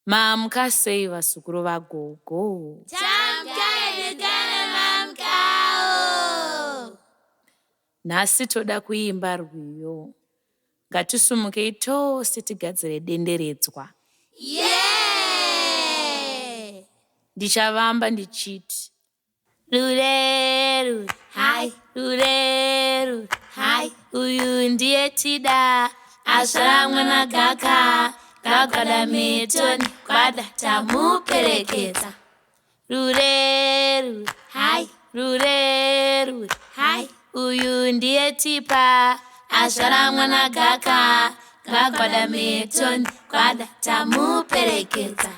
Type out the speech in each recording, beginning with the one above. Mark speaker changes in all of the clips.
Speaker 1: Mamka sei vasukuru vaGogo. Nhasi toda kuimba rwiyo. Ngatisumukei tose tigadzire denderedzwa. Ndichavamba ndichiti. Rure rure, hai, rure rure, hai. Uyu ndiye Tida, azvara mwana Gaga. Gagada metoni, kwada tamupereketa. Rure rure, hai, rure rure, hai. Uyu ndiye Tipa, azvara mwana Gaga. Gagada metoni, kwada tamupereketa.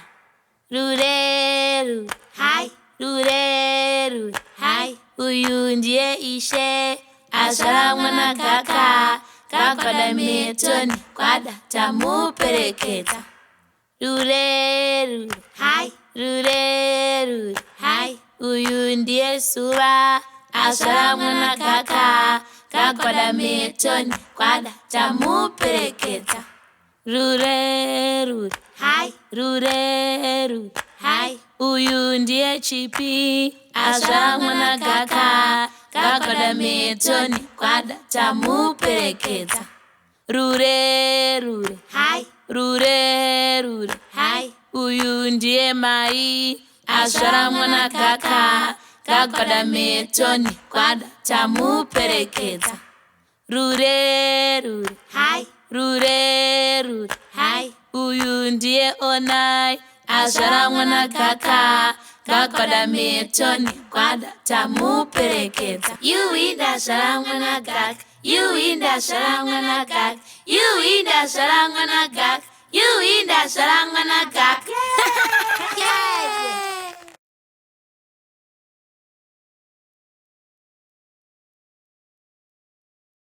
Speaker 1: Rure rure, hai, rure rure, hai. Uyu ndiye Ishe, azvara mwana Gaga. Gagada metoni, kwada tamupereketa. Rure rure, hai, rure rure, hai. Uyu ndiye Suva, azvara mwana Gaga. Gagada metoni, kwada tamupereketa. Rure rure, hai, rure rure, hai. Uyu ndiye Chipi, azvara mwana Gaga. Gagada metoni, kwada tamupereketa. Rure rure, hai, rure rure, hai. Uyu ndiye Mai, azvara mwana Gaga. Gagada metoni, kwada tamupereketa. Rure rure, hai, rure rure, hai. Uyu ndiye Onai, azvara mwana Gaga. Gagada metoni, kwada tamupereketa. You inda azvara mwana Gaga. You inda azvara mwana Gaga. You inda azvara mwana Gaga. You inda azvara mwana Gaga.